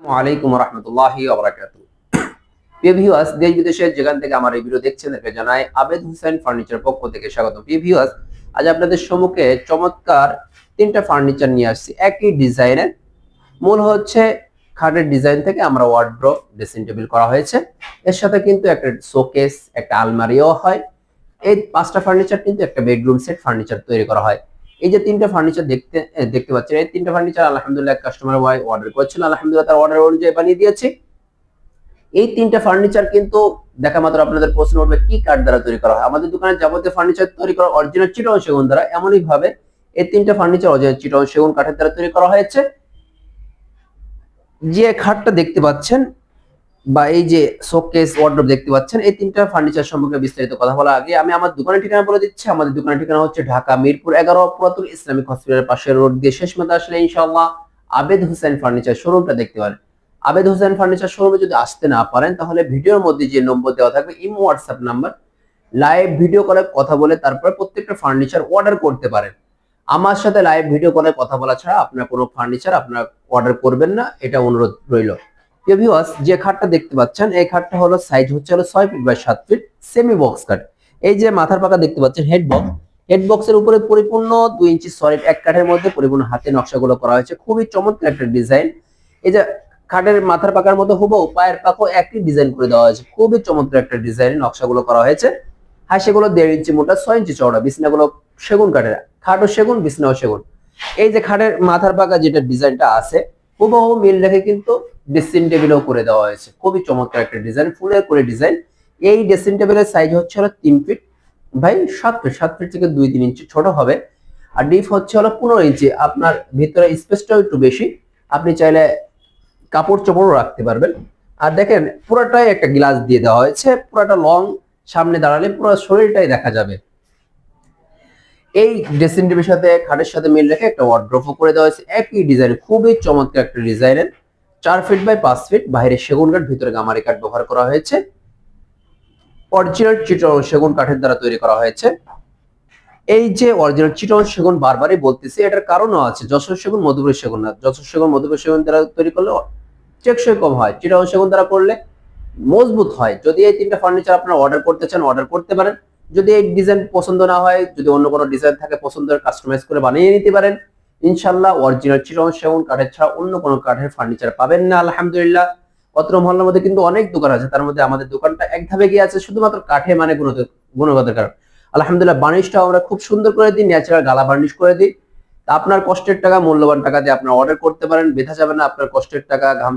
ওয়ালাইকুম রহমতুল্লাহি ওয়া বারাকাতুহু। প্রিয় ভিউয়ার্স, দেশ বিদেশের যেখান থেকে আমার এই ভিডিও দেখছেন তাদেরকে জানাই আবেদ হোসেন ফার্নিচার পক্ষ থেকে স্বাগত। প্রিয় ভিউয়ার্স, আজ আপনাদের সম্মুখে চমৎকার তিনটা ফার্নিচার নিয়ে আসছি একই ডিজাইনের। মূল হচ্ছে খাটের ডিজাইন থেকে আমরা ওয়ার্ড্রপ, ড্রেসিং টেবিল করা হয়েছে। এর সাথে কিন্তু একটা শোকেস, একটা আলমারিও হয়। এই পাঁচটা ফার্নিচার কিন্তু একটা বেডরুম সেট ফার্নিচার তৈরি করা হয়। এই যে তিনটা ফার্নিচার দেখতে পাচ্ছেন, এই তিনটা ফার্নিচার আলহামদুলিল্লাহ কাস্টমার ওয়াই অর্ডার করেছিল, আলহামদুলিল্লাহ তার অর্ডার অনুযায়ী বানিয়ে দিয়েছি। এই তিনটা ফার্নিচার কিন্তু দেখা মাত্র আপনাদের প্রশ্ন উঠবে কি কাঠ দ্বারা তৈরি করা হয়। আমাদের দোকানে যাবতীয় ফার্নিচার তৈরি করা অরিজিনাল চিটাগং সেগুন দ্বারা। এমনই ভাবে এই তিনটা ফার্নিচার অরিজিনাল চিটাগং সেগুন কাঠের দ্বারা তৈরি করা হয়েছে। যে খাটটা দেখতে পাচ্ছেন বা এই যে শোকেস ওয়ার্ডরোব দেখতে পাচ্ছেন, এই তিনটা ফার্নিচার সম্পর্কে বিস্তারিত কথা বলার আগে আমি আমার দোকানের ঠিকানা বলে দিচ্ছি। আমাদের দোকানের ঠিকানা হচ্ছে ঢাকা মিরপুর 11 পুরাতন ইসলামিক হসপিটালের পাশে রোড দিয়ে শেষ মাথা আসলে ইনশাআল্লাহ আবেদ হোসেন ফার্নিচার শোরুমটা দেখতে পারেন। আবেদ হোসেন ফার্নিচার শোরুমে যদি আসতে না পারেন তাহলে ভিডিওর মধ্যে যে নম্বর দেওয়া থাকবে imo WhatsApp number, live video কলে কথা বলে তারপর প্রত্যেকটা ফার্নিচার অর্ডার করতে পারেন। আমার সাথে লাইভ ভিডিও কলে কথা বলা ছাড়া আপনার কোনো ফার্নিচার আপনার অর্ডার করবেন না, এটা অনুরোধ রইল। ভিউয়ার্স, যে খাটটা দেখতে পাচ্ছেন এই খাটটা হলো সাইজ হচ্ছে 6 feet by 7 feet semi box খাট। এই যে মাথার পাকা দেখতে পাচ্ছেন হেড বক্সের উপরে পরিপূর্ণ 2 ইঞ্চি সলিড এক কাঠের মধ্যে পরিপূর্ণ হাতে নকশাগুলো করা হয়েছে। খুবই চমৎকার একটা ডিজাইন। এই যে খাটের মাথার পাকার মতো হুবহু পায়ের পাকও একই ডিজাইন করে দেওয়া হয়েছে। খুবই চমৎকার একটা ডিজাইন নকশাগুলো করা হয়েছে। হাঁসেগুলো 1.5 ইঞ্চি মোটা, 6 ইঞ্চি চওড়া। বিছনাগুলো সেগুন কাঠের, খাটও সেগুন, বিছনাও সেগুন। এই যে খাটের মাথার পাকা যেটা ডিজাইনটা আছে হুবহু মিল রেখে কিন্তু ড্রেসিং টেবিলও করে দেওয়া হয়েছে। খুবই চমৎকার একটা ডিজাইন, ফুলের করে ডিজাইন। এই ড্রেসিং টেবিলের সাইজ হচ্ছে 3 ফিট বাই 7 ফিট। 7 ফিট থেকে 2-3 ইঞ্চি ছোট হবে। আর ডিপ হচ্ছে 15 ইঞ্চি। আপনার ভিতরে স্পেসটাও একটু বেশি, আপনি চাইলে কাপড় চোপড়ও রাখতে পারবেন। আর দেখেন পুরোটাই একটা গ্লাস দিয়ে দেওয়া হয়েছে, পুরোটা লং, সামনে দাঁড়ালে পুরো শরীরটাই দেখা যাবে। এই ড্রেসিং টেবিলের সাথে খাটের সাথে মিল রেখে একটা ওয়ার্ড্রোবও করে দেওয়া হয়েছে একই ডিজাইন। খুবই চমৎকার একটা ডিজাইনের। 4 ফিট বাই 5 ফিট, বাইরে সেগুন কাঠ, ভিতরে গামারি কাঠ ব্যবহার করা হয়েছে। অরিজিনাল চিটাগং সেগুন কাঠের দ্বারা তৈরি করা হয়েছে। এই যে অরিজিনাল চিটাগং সেগুন বারবারই বলতেছি, এটার কারণও আছে। যশোর সেগুন, মধুপুরের সেগুন না। যশোর সেগুন, মধুপুরের সেগুন দ্বারা তৈরি করলে টেকসই কম হয়, চিটাগং সেগুন দ্বারা করলে মজবুত হয়। যদি এই তিনটা ফার্নিচার আপনারা অর্ডার করতে চান অর্ডার করতে পারেন। যদি এই ডিজাইন পছন্দ না হয়, যদি অন্য কোনো ডিজাইন থাকে পছন্দের, কাস্টমাইজ করে বানিয়ে নিতে পারেন। ইনশাআল্লাহ অরিজিনাল চিটাগং সেগুন কাঠের ছাড়া অন্য কোনো কাঠের ফার্নিচার পাবেন না। আলহামদুলিল্লাহ অত্র মহল্লার মধ্যে কিন্তু অনেক দোকান আছে, তার মধ্যে আমাদের দোকানটা এক ধাপে গিয়ে আছে শুধুমাত্র কাঠে মানে গুণগতের কারণ। আলহামদুলিল্লাহ বার্নিশটাও আমরা খুব সুন্দর করে দিই, ন্যাচারাল গালা বার্নিশ করে দিই। তা আপনার কষ্টের টাকা, মূল্যবান টাকা দিয়ে আপনারা অর্ডার করতে পারেন, বেঁধে যাবে না আপনার কষ্টের টাকা, ঘাম